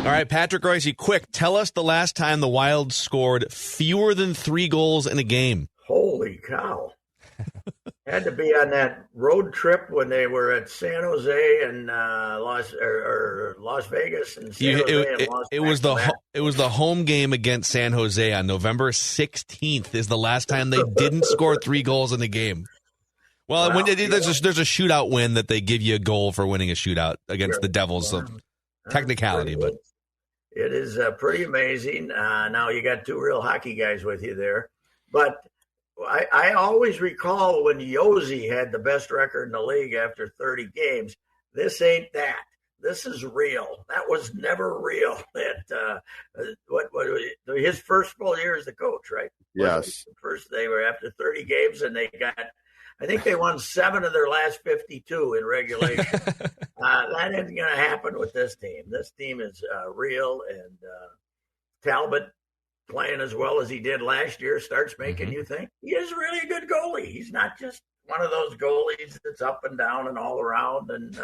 All right, Patrick Royce, quick, tell us the last time the Wild scored fewer than 3 goals in a game. Holy cow. Had to be on that road trip when they were at San Jose and Las Vegas and San Jose and Las Vegas. It was the home game against San Jose on November 16th is the last time they didn't score 3 goals in a game. Well, there's a shootout win that they give you a goal for winning a shootout against the Devils. So technicality, but it is pretty amazing. Now you got 2 real hockey guys with you there, but I always recall when Josi had the best record in the league after 30 games. This ain't that. This is real. That was never real. That his first full year as the coach, right? Yes. First, they were after 30 games, and I think they won 7 of their last 52 in regulation. That isn't going to happen with this team. This team is real, and Talbot, playing as well as he did last year, starts making you think he is really a good goalie. He's not just one of those goalies that's up and down and all around. And,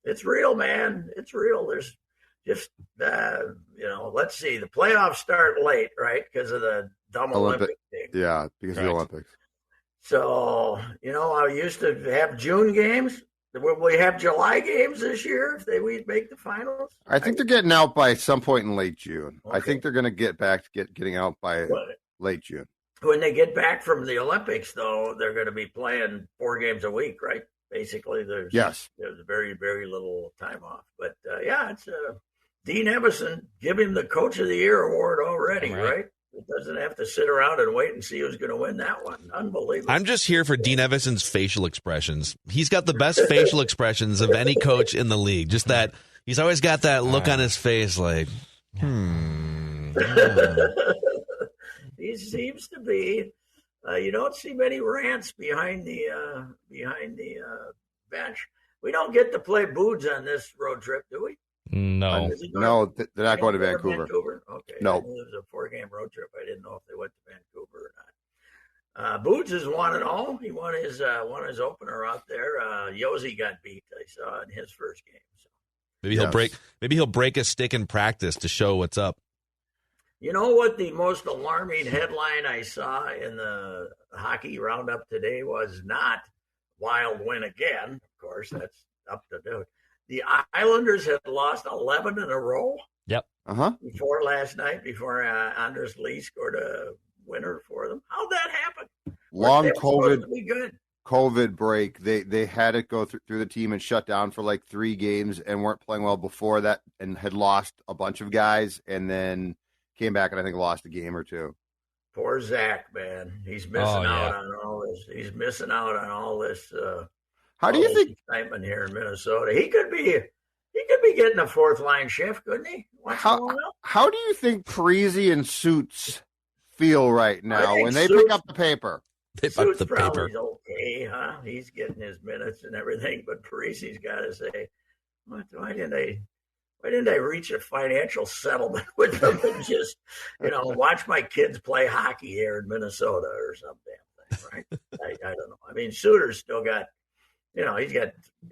it's real, man. It's real. There's just, let's see. The playoffs start late, right? Because of the dumb Olympic thing. Yeah, because of the Olympics. So, I used to have June games. Will we have July games this year if we make the finals? I think they're getting out by some point in late June. Okay. I think they're going to get back to getting out by late June. When they get back from the Olympics, though, they're going to be playing 4 games a week, right? Basically, there's very, very little time off. But, it's Dean Evison. Give him the Coach of the Year award already, right? It doesn't have to sit around and wait and see who's going to win that one. Unbelievable. I'm just here for Dean Evison's facial expressions. He's got the best facial expressions of any coach in the league. Just that he's always got that look on his face like, He seems to be. You don't see many rants behind the bench. We don't get to play Boods on this road trip, do we? No, they're not going to Vancouver. Okay, no. It was a 4-game road trip. I didn't know if they went to Vancouver or not. Boots is 1-0. He won his opener out there. Josi got beat. I saw in his first game. So. Maybe he'll break a stick in practice to show what's up. You know what the most alarming headline I saw in the hockey roundup today was? Not Wild win again. Of course, that's up to do. The Islanders had lost 11 in a row. Yep. Before last night, before Anders Lee scored a winner for them. How'd that happen? Long COVID break. They had it go through the team and shut down for like 3 games and weren't playing well before that and had lost a bunch of guys and then came back and I think lost a game or 2. Poor Zach, man. He's missing out on all this. He's missing out on all this. How do you think excitement here in Minnesota? He could be getting a 4th line shift, couldn't he? How do you think Parisi and Suits feel right now when they pick up the paper? Suits probably okay, huh? He's getting his minutes and everything, but Parisi's got to say, why didn't I reach a financial settlement with them and just, watch my kids play hockey here in Minnesota or some damn thing, right? I don't know. I mean, Suter's still got.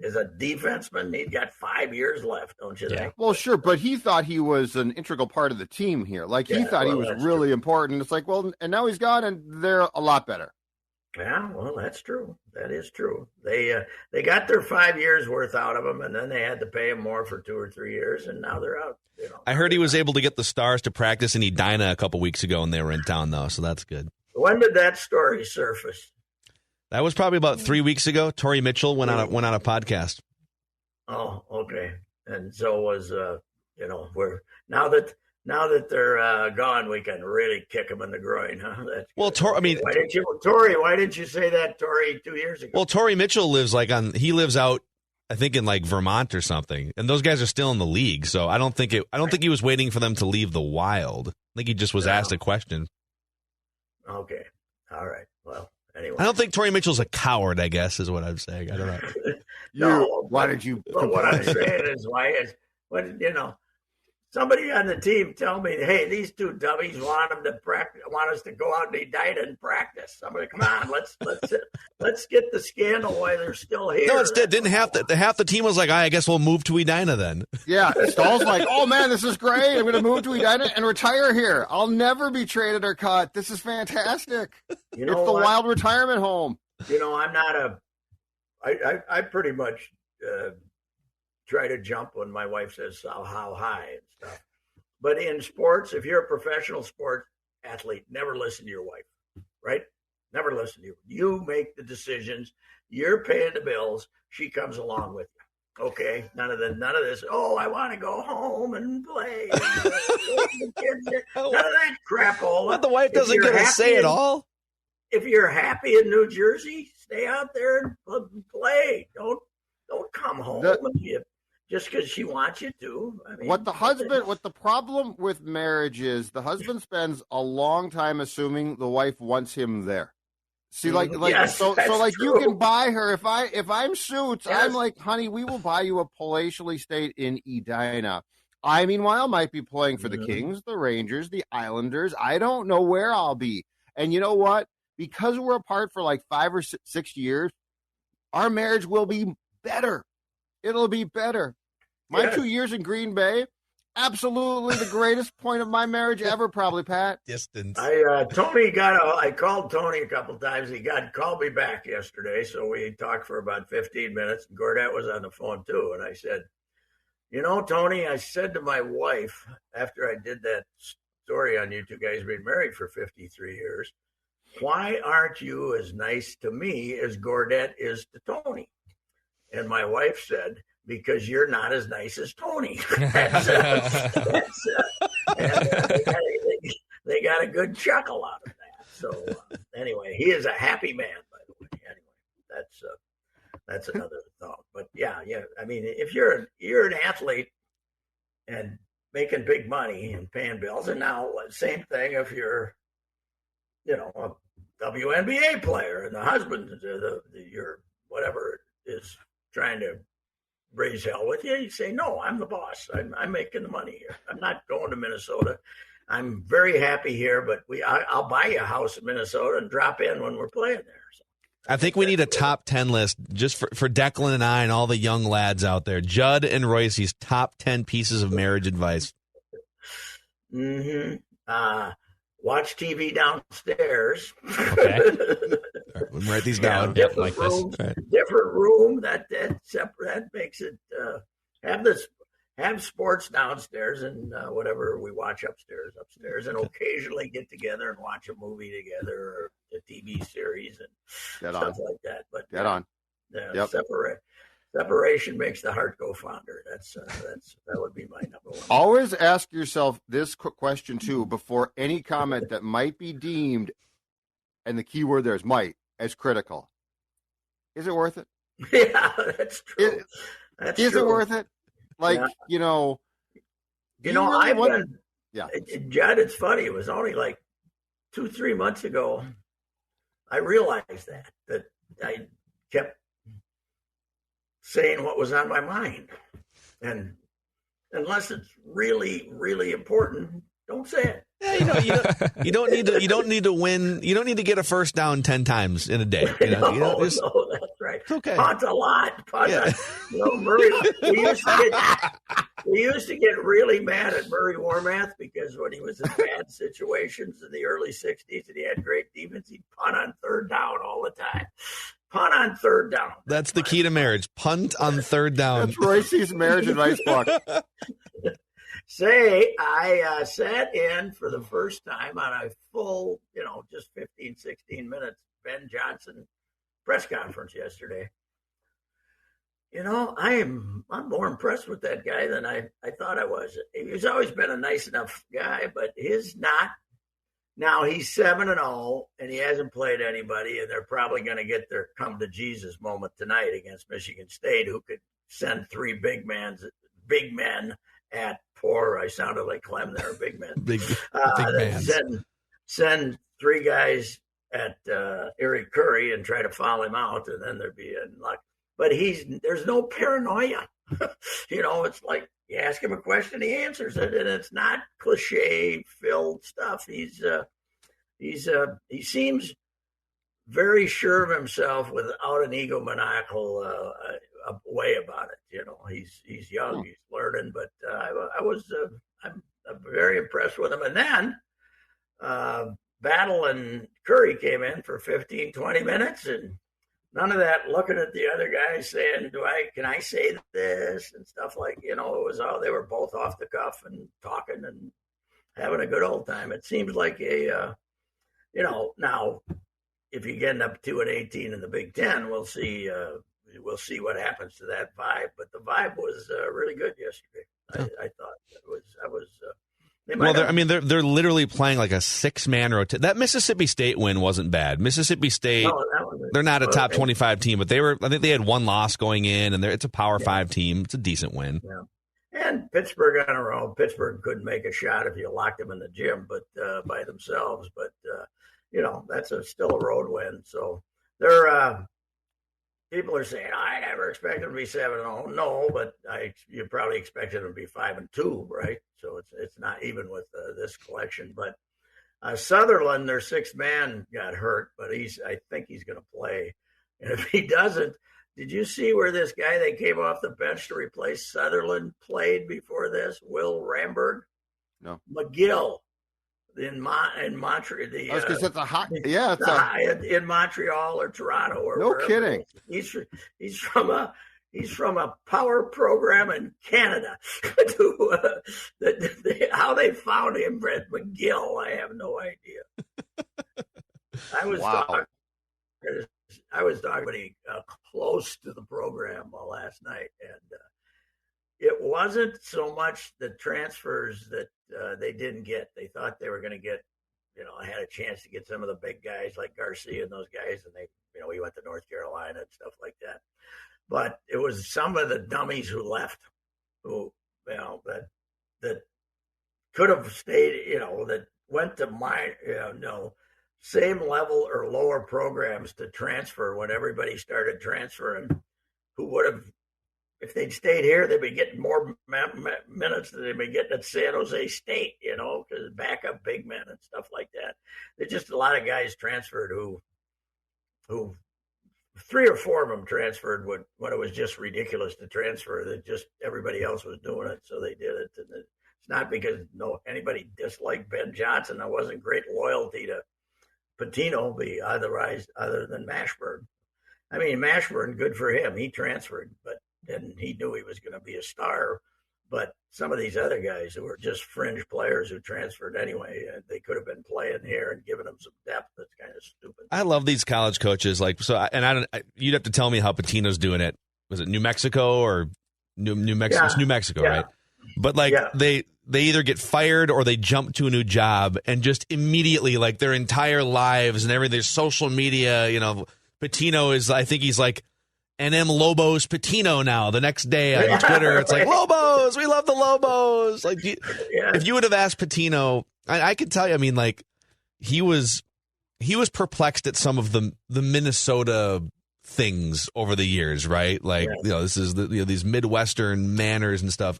As a defenseman, he's got 5 years left, don't you think? Well, sure, but he thought he was an integral part of the team here. He thought he was really important. It's like, well, and now he's gone, and they're a lot better. Yeah, well, that's true. That is true. They got their 5 years worth out of him, and then they had to pay him more for 2 or 3 years, and now they're out. I heard he was able to get the Stars to practice in Edina a couple weeks ago, and they were in town, though, so that's good. When did that story surface? That was probably about 3 weeks ago. Tori Mitchell went on a podcast. Oh, okay. And so was we're now that they're gone, we can really kick them in the groin, huh? Why didn't you say that, Tori, 2 years ago? Well, Tori Mitchell lives out, I think, in Vermont or something, and those guys are still in the league. So I don't think he was waiting for them to leave the Wild. I think he just was asked a question. Okay, all right. Well. Anyway. I don't think Tori Mitchell's a coward, I guess, is what I'm saying. I don't know. Why did you? But what I'm saying is, somebody on the team tell me, hey, these two dummies want us to go out in Edina and practice. Somebody, come on, let's get the scandal while they're still here. No, it didn't have to. Half the team was like, I guess we'll move to Edina then. Yeah, Stahl's like, oh man, this is great. I'm going to move to Edina and retire here. I'll never be traded or cut. This is fantastic. You know, it's the wild retirement home. You know, I'm not I pretty much try to jump when my wife says how high and stuff. But in sports, if you're a professional sports athlete, never listen to your wife, right? Never listen to you. You make the decisions. You're paying the bills. She comes along with you. Okay, none of this. Oh, I want to go home and play. None of that crap. But the wife doesn't get a say at all. If you're happy in New Jersey, stay out there and play. Don't come home just because she wants you to. I mean, what the problem with marriage is, the husband spends a long time assuming the wife wants him there. See, yes, so true. you can buy her. If I'm Suits, yes. I'm like, honey, we will buy you a palatial estate in Edina. I meanwhile might be playing for the Kings, the Rangers, the Islanders. I don't know where I'll be. And you know what? Because we're apart for like 5 or 6 years, our marriage will be better. It'll be better. My 2 years in Green Bay, absolutely the greatest point of my marriage ever, probably, Pat. Distance. I called Tony a couple of times. He called me back yesterday, so we talked for about 15 minutes. And Gordette was on the phone too, and I said, you know, Tony, I said to my wife after I did that story on you two guys being married for 53 years, why aren't you as nice to me as Gordette is to Tony? And my wife said, because you're not as nice as Tony. They got a good chuckle out of that. So anyway, he is a happy man, by the way. Anyway, that's another thought. But yeah. I mean, if you're an athlete and making big money and paying bills, and now same thing if you're, you know, a WNBA player and the husband, your whatever is trying to raise hell with you, you say, no, I'm the boss. I'm making the money here. I'm not going to Minnesota. I'm very happy here, but I'll buy you a house in Minnesota and drop in when we're playing there. So I think we need a top 10 list just for Declan and I and all the young lads out there. Judd and Royce's top 10 pieces of marriage advice. Watch TV downstairs. Okay. Write these down. Different room. That makes it. Have sports downstairs and whatever we watch upstairs, and occasionally get together and watch a movie together or a TV series and stuff like that. But separation makes the heart go fonder. That would be my number one. Always ask yourself this question too before any comment that might be deemed, and the key word there is might, as critical. Is it worth it? Yeah, that's true. Is it worth it? Like, I've been. Yeah, Judd, it's funny. It was only like 2-3 months ago I realized that I kept saying what was on my mind, and unless it's really, really important, don't say it. Yeah, you don't need to win. You don't need to get a first down 10 times in a day. No, that's right. It's okay. Punt a lot. Murray. We used to get really mad at Murray Warmath because when he was in bad situations in the early '60s and he had great defense, he'd punt on third down all the time. Punt on third down. That's the key to marriage. Punt on third down. That's Royce's marriage advice book. I sat in for the first time on a full, just 15, 16 minutes Ben Johnson press conference yesterday. I'm more impressed with that guy than I thought I was. He's always been a nice enough guy, but he's not. Now he's 7-0 and he hasn't played anybody, and they're probably going to get their come to Jesus moment tonight against Michigan State, who could send 3 big men at poor. I sounded like Clem there, big men. big man. Send 3 guys at Eric Curry and try to foul him out, and then there'd be in luck. But there's no paranoia. It's like You ask him a question, he answers it, and it's not cliche-filled stuff. He seems very sure of himself without an egomaniacal way about it. You know, he's young, he's learning, but I'm very impressed with him. And then Battle and Curry came in for 15, 20 minutes, and none of that looking at the other guy saying, can I say this and stuff like, you know, it was all, they were both off the cuff and talking and having a good old time. It seems like now if you get up 2-18 in the Big Ten, we'll see what happens to that vibe. But the vibe was really good yesterday. I thought they're literally playing like a 6-man rotation. That Mississippi State win wasn't bad. Mississippi State, they're not a top 25 team, but I think they had one loss going in, and it's a Power 5 team. It's a decent win. Yeah. And Pittsburgh on their own. Pittsburgh couldn't make a shot if you locked them in the gym, but by themselves. But that's still a road win. So people are saying, I never expected them to be 7-0. No, but you probably expected them to be 5-2, right? So it's not even with this collection. But Sutherland, their 6th man, got hurt, but I think he's going to play. And if he doesn't, did you see where this guy that came off the bench to replace Sutherland played before this? Will Ramberg? No. McGill in Montreal. I was going to say in Montreal or Toronto or no wherever. Kidding. He's from a power program in Canada. How they found him at McGill, I have no idea. I was talking close to the program last night, and it wasn't so much the transfers that they didn't get. They thought they were going to get, had a chance to get some of the big guys like Garcia and those guys, and we went to North Carolina and stuff like that. But it was some of the dummies who left, who that could have stayed, that went to same level or lower programs to transfer when everybody started transferring, who would have, if they'd stayed here, they'd be getting more minutes than they'd be getting at San Jose State, because backup big men and stuff like that. There's just a lot of guys transferred who 3 or 4 of them transferred when it was just ridiculous to transfer. That just everybody else was doing it, so they did it. And it's not because anybody disliked Ben Johnson. There wasn't great loyalty to Patino other than Mashburn. I mean, Mashburn, good for him. He transferred, and he knew he was going to be a star. But some of these other guys who were just fringe players who transferred anyway, they could have been playing here and giving them some depth. That's kind of stupid. I love these college coaches. You'd have to tell me how Patino's doing it. Was it New Mexico or New Mexico? Yeah. It's New Mexico, right? But they either get fired or they jump to a new job, and just immediately, their entire lives and everything, their social media, Patino is, I think he's like NM Lobos Patino now. The next day on Twitter, it's like, Lobos, we love the Lobos. If you would have asked Patino, I could tell you, he was perplexed at some of the Minnesota things over the years, right? This is these Midwestern manners and stuff.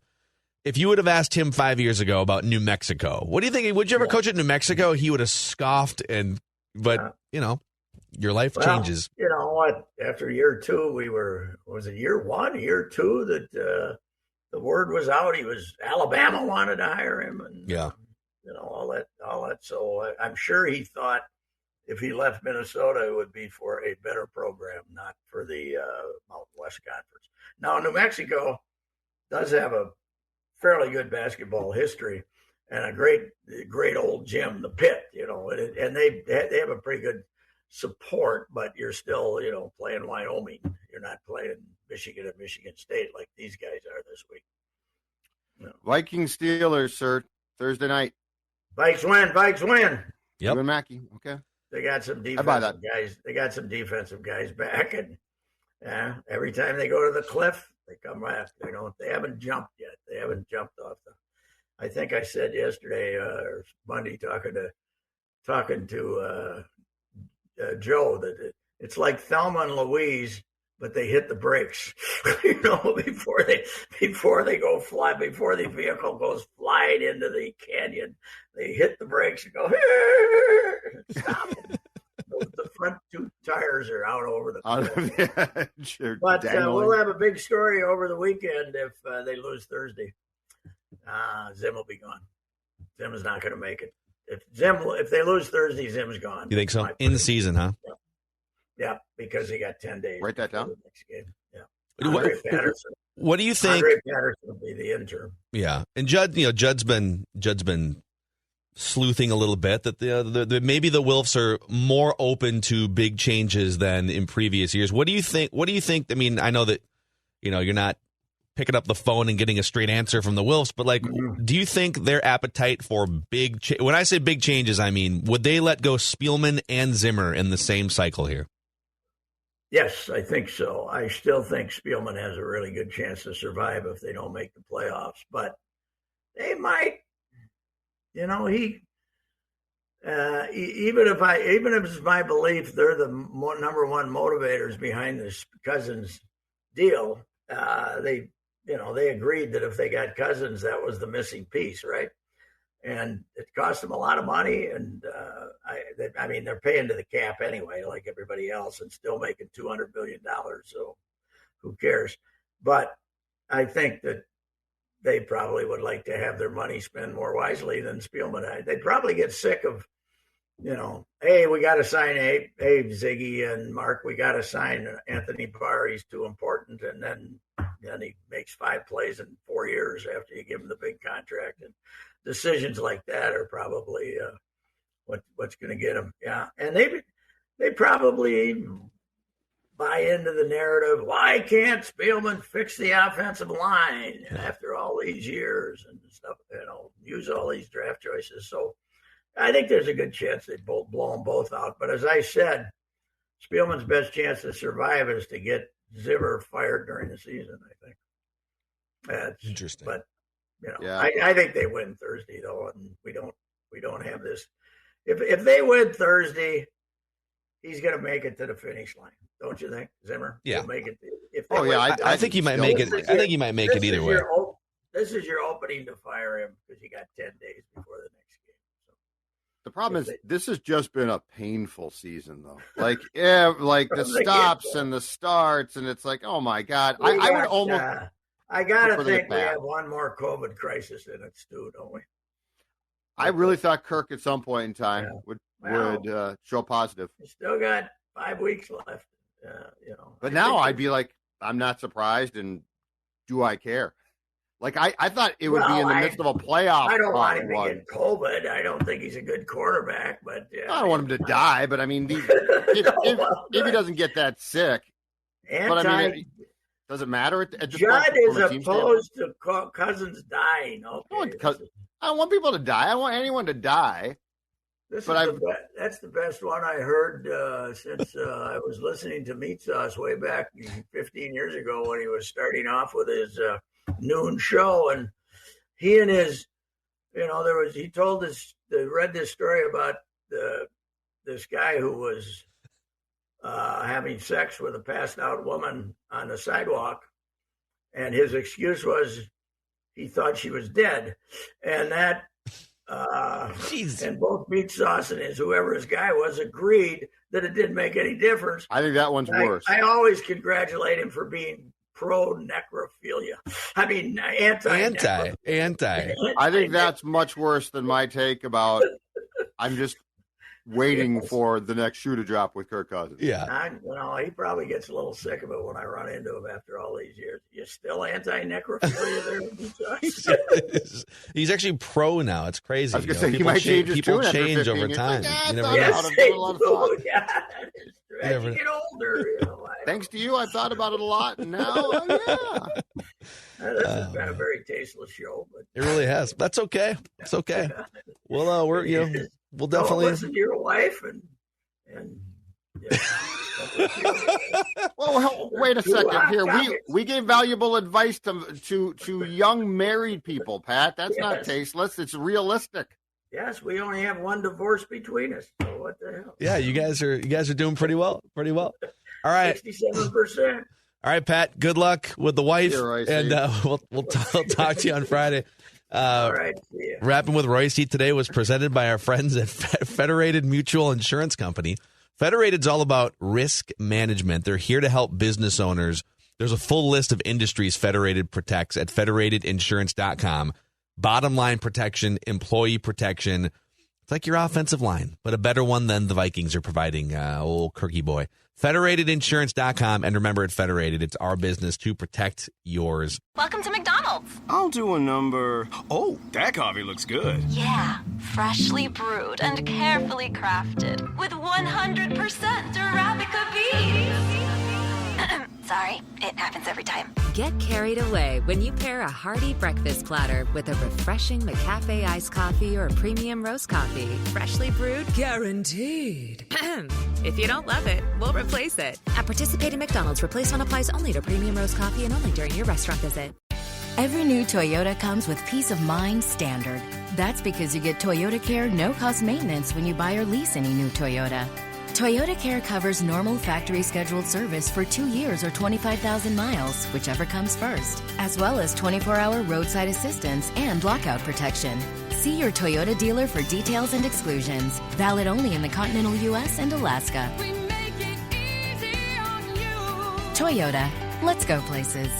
If you would have asked him 5 years ago about New Mexico, what do you think? Would you ever coach at New Mexico? He would have scoffed, your life changes. You know what? After year 2, was it year 1, year 2 that the word was out? Alabama wanted to hire him, and all that. So I'm sure he thought if he left Minnesota, it would be for a better program, not for the Mountain West Conference. Now, New Mexico does have a fairly good basketball history and a great old gym, the Pit, and they have a pretty good support, but you're still, playing Wyoming. You're not playing Michigan and Michigan State like these guys are this week. Vikings Steelers, sir, Thursday night. Vikes win. Yep. Mackey. Okay. They got some defensive guys. They got some defensive guys back, and every time they go to the cliff, they come back. They haven't jumped yet. They haven't jumped off I think I said yesterday or Monday talking to Joe that it's like Thelma and Louise but they hit the brakes, before they go fly, before the vehicle goes flying into the canyon. They hit the brakes and go, stop. The front two tires are out over the edge. But we'll have a big story over the weekend if they lose Thursday. Zim will be gone. Zim is not going to make it. If they lose Thursday, Zim's gone. You think so? In the season, huh? Yeah, because he got 10 days. Write that down. The next game. Yeah. What do you think? Andre Patterson will be the interim. Yeah, and Judd's been sleuthing a little bit that maybe the Wilfs are more open to big changes than in previous years. What do you think? I mean, I know that you're not picking up the phone and getting a straight answer from the Wilfs, but do you think their appetite for when I say big changes, I mean, would they let go Spielman and Zimmer in the same cycle here? Yes, I think so. I still think Spielman has a really good chance to survive if they don't make the playoffs, but they might. Even if it's my belief they're the number one motivators behind this Cousins deal, they agreed that if they got Cousins, that was the missing piece, right? And it cost them a lot of money, and they're paying to the cap anyway, like everybody else, and still making $200 billion. So who cares? But I think that they probably would like to have their money spent more wisely than Spielman. They'd probably get sick of, hey, we got to sign, hey, Ziggy and Mark, we got to sign Anthony Barr. He's too important. And then he makes 5 plays in 4 years after you give him the big contract. And decisions like that are probably what's going to get him. Yeah. And they probably buy into the narrative. Why can't Spielman fix the offensive line after all these years and stuff? Use all these draft choices. So I think there's a good chance they'd blow them both out. But as I said, Spielman's best chance to survive is to get Zimmer fired during the season. I think that's interesting. But I think they win Thursday though, and we don't have this. If they win Thursday, he's going to make it to the finish line, don't you think, Zimmer? Yeah. He'll make it. I think he might make it. I think he might make it either way. This is your opening to fire him because you got 10 days before the next game. So, the problem is this has just been a painful season, though. The stops and the starts, and it's like, oh my God, I would almost. I gotta think we have one more COVID crisis in it, Stu, don't we? I really thought Kirk at some point in time would show positive. You still got 5 weeks left, But now I'd be like, I'm not surprised, and do I care? I thought it would be in the midst of a playoff. I don't want him to get COVID. I don't think he's a good quarterback, but I don't want him to die. But I mean, if he doesn't get that sick, but I mean, does it matter at this point? Judd is opposed to Cousins dying. Okay. I don't want people to die. I don't want anyone to die. That's the best one I heard since I was listening to Meat Sauce way back 15 years ago when he was starting off with his noon show. And he and his, he told us, read this story about this guy who was having sex with a passed out woman on the sidewalk. And his excuse was he thought she was dead. And that, and both Meat Sauce and whoever his guy was agreed that it didn't make any difference. I think that one's worse. I always congratulate him for being pro-necrophilia. I mean, anti. I think that's much worse than my take about I'm just waiting for the next shoe to drop with Kirk Cousins. Yeah. He probably gets a little sick of it when I run into him after all these years. You're still anti-necrophilia there? He's actually pro now. It's crazy. I was going to say, he might change his tune change over time. You never know. As you get older, Thanks to you, I've thought about it a lot, and now, this has been a very tasteless show, but it really has. That's okay. It's okay. Well, we'll definitely listen to your wife and Well, wait a second here. We gave valuable advice to young married people, Pat. That's not tasteless. It's realistic. Yes, we only have one divorce between us. So what the hell? Yeah, you guys are doing pretty well. All All right. 67%. All right, Pat. Good luck with the wife, and we'll talk to you on Friday. All right. See ya. Rapping with Royce today was presented by our friends at Federated Mutual Insurance Company. Federated's all about risk management. They're here to help business owners. There's a full list of industries Federated protects at federatedinsurance.com. Bottom line protection, employee protection. It's like your offensive line, but a better one than the Vikings are providing, old Kirky boy. Federatedinsurance.com. And remember, at Federated, it's our business to protect yours. Welcome to McDonald's. I'll do a number. Oh, that coffee looks good. Yeah, freshly brewed and carefully crafted with 100% Arabica beans. Sorry, it happens every time. Get carried away when you pair a hearty breakfast platter with a refreshing McCafe iced coffee or premium roast coffee. Freshly brewed, guaranteed. If you don't love it, we'll replace it. At participating McDonald's, replacement applies only to premium roast coffee and only during your restaurant visit. Every new Toyota comes with peace of mind standard. That's because you get Toyota Care no-cost maintenance when you buy or lease any new Toyota. Toyota Care covers normal factory scheduled service for 2 years or 25,000 miles, whichever comes first, as well as 24-hour roadside assistance and lockout protection. See your Toyota dealer for details and exclusions. Valid only in the continental U.S. and Alaska. We make it easy on you. Toyota, let's go places.